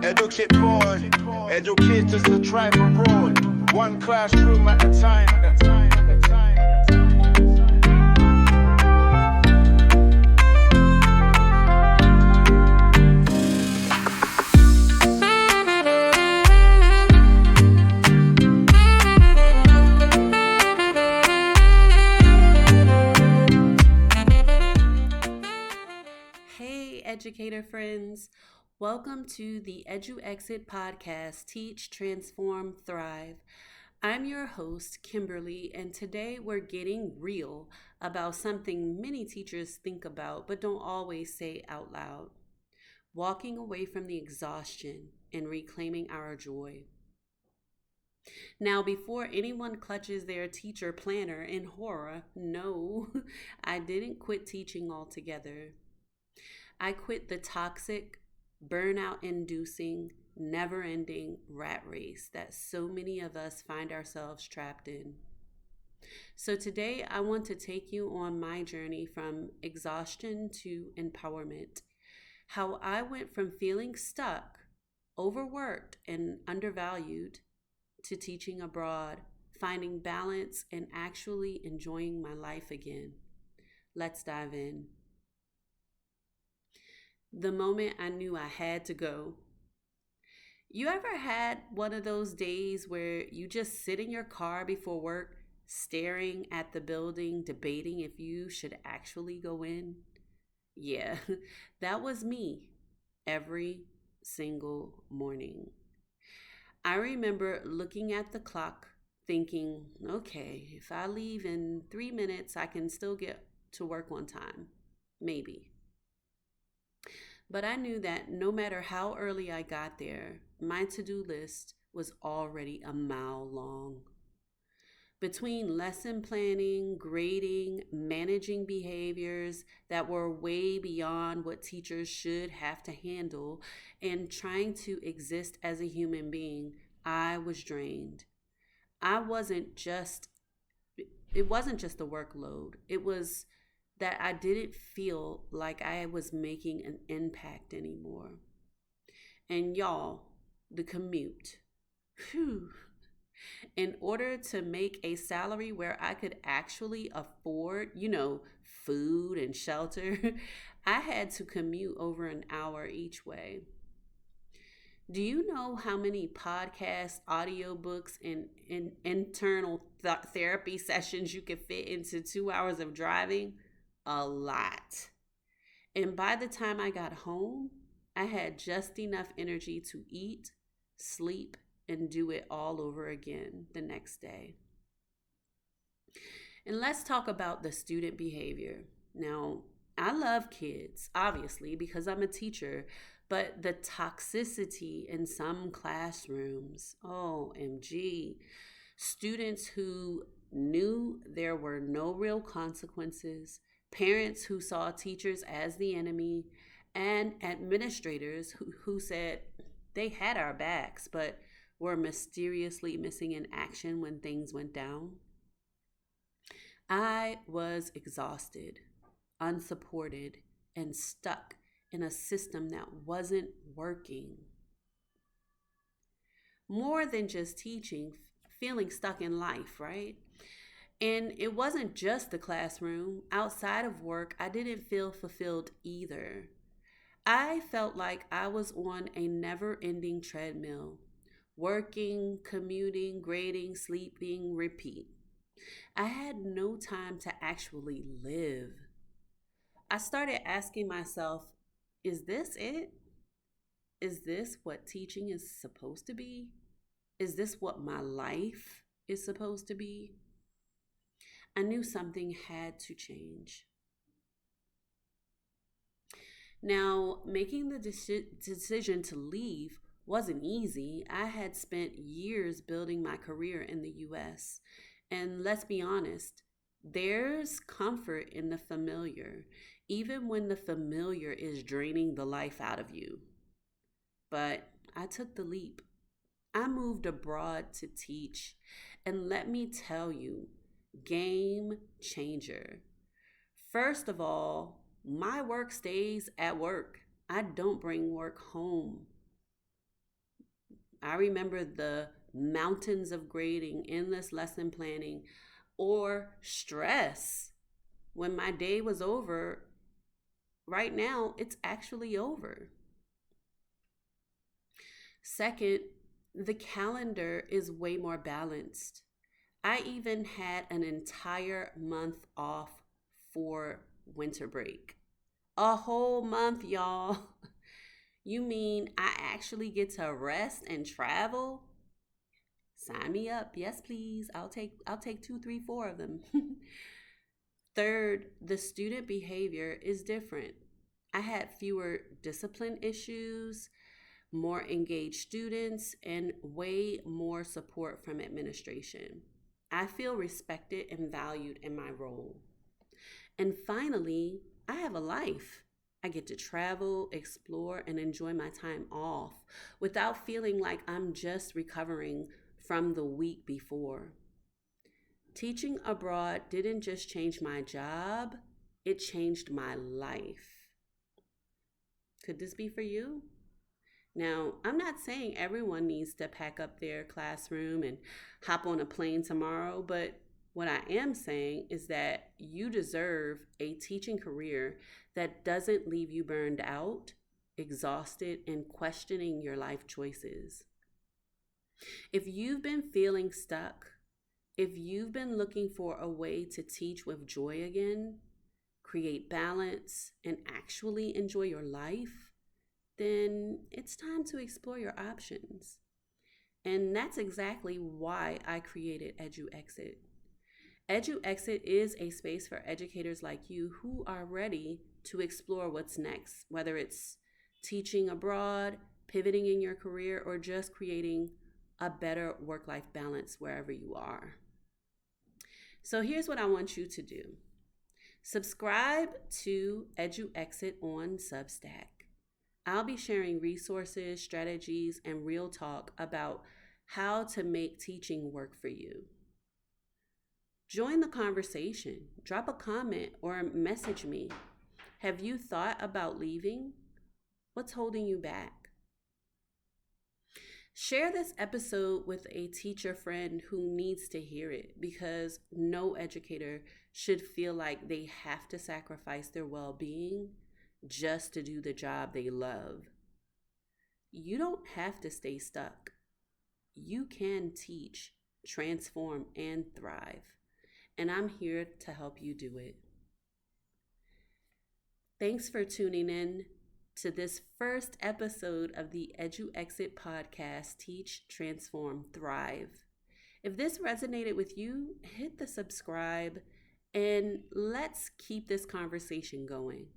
EduXit board, educators to drive abroad, one classroom at a time. Hey, educator friends. Welcome to the EduXit Podcast, Teach, Transform, Thrive. I'm your host, Kimberly, and today we're getting real about something many teachers think about but don't always say out loud. Walking away from the exhaustion and reclaiming our joy. Now, before anyone clutches their teacher planner in horror, no, I didn't quit teaching altogether. I quit the toxic, burnout-inducing, never-ending rat race that so many of us find ourselves trapped in. So today, I want to take you on my journey from exhaustion to empowerment. How I went from feeling stuck, overworked, and undervalued to teaching abroad, finding balance, and actually enjoying my life again. Let's dive in. The moment I knew I had to go. You ever had one of those days where you just sit in your car before work, staring at the building, debating if you should actually go in? Yeah, that was me every single morning. I remember looking at the clock, thinking, okay, if I leave in 3 minutes, I can still get to work on time. Maybe. But I knew that no matter how early I got there, my to-do list was already a mile long. Between lesson planning, grading, managing behaviors that were way beyond what teachers should have to handle, and trying to exist as a human being, I was drained. It wasn't just the workload. It was that I didn't feel like I was making an impact anymore. And y'all, the commute. Whew. In order to make a salary where I could actually afford, food and shelter, I had to commute over an hour each way. Do you know how many podcasts, audiobooks, and internal therapy sessions you could fit into 2 hours of driving? A lot. And by the time I got home, I had just enough energy to eat, sleep, and do it all over again the next day. And let's talk about the student behavior. Now, I love kids, obviously, because I'm a teacher, but the toxicity in some classrooms, OMG, students who knew there were no real consequences, parents who saw teachers as the enemy, and administrators who said they had our backs but were mysteriously missing in action when things went down. I was exhausted, unsupported, and stuck in a system that wasn't working. More than just teaching, feeling stuck in life, right? And it wasn't just the classroom. Outside of work, I didn't feel fulfilled either. I felt like I was on a never-ending treadmill, working, commuting, grading, sleeping, repeat. I had no time to actually live. I started asking myself, is this it? Is this what teaching is supposed to be? Is this what my life is supposed to be? I knew something had to change. Now, making the decision to leave wasn't easy. I had spent years building my career in the US. And let's be honest, there's comfort in the familiar, even when the familiar is draining the life out of you. But I took the leap. I moved abroad to teach. And let me tell you, game changer. First of all, My work stays at work. I don't bring work home. I remember the mountains of grading, endless lesson planning, or stress when my day was over. Right now, it's actually over. Second, the calendar is way more balanced. I even had an entire month off for winter break. A whole month, y'all. You mean I actually get to rest and travel? Sign me up. Yes, please. I'll take 2, 3, 4 of them. Third, the student behavior is different. I had fewer discipline issues, more engaged students, and way more support from administration. I feel respected and valued in my role. And finally, I have a life. I get to travel, explore, and enjoy my time off without feeling like I'm just recovering from the week before. Teaching abroad didn't just change my job, it changed my life. Could this be for you? Now, I'm not saying everyone needs to pack up their classroom and hop on a plane tomorrow, but what I am saying is that you deserve a teaching career that doesn't leave you burned out, exhausted, and questioning your life choices. If you've been feeling stuck, if you've been looking for a way to teach with joy again, create balance, and actually enjoy your life, then it's time to explore your options. And that's exactly why I created EduXit. EduXit is a space for educators like you who are ready to explore what's next, whether it's teaching abroad, pivoting in your career, or just creating a better work-life balance wherever you are. So here's what I want you to do. Subscribe to EduXit on Substack. I'll be sharing resources, strategies, and real talk about how to make teaching work for you. Join the conversation. Drop a comment or message me. Have you thought about leaving? What's holding you back? Share this episode with a teacher friend who needs to hear it, because no educator should feel like they have to sacrifice their well-being just to do the job they love. You don't have to stay stuck. You can teach, transform, and thrive. And I'm here to help you do it. Thanks for tuning in to this first episode of the EduXit Podcast, Teach, Transform, Thrive. If this resonated with you, hit the subscribe and let's keep this conversation going.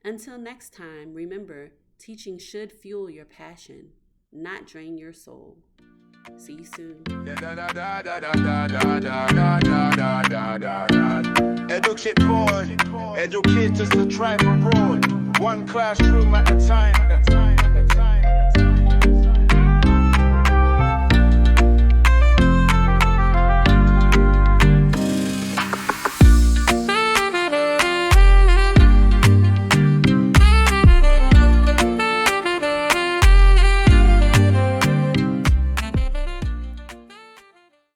Until next time, remember, teaching should fuel your passion, not drain your soul. See you soon. EduXit board, educators to thrive abroad. One classroom at a time.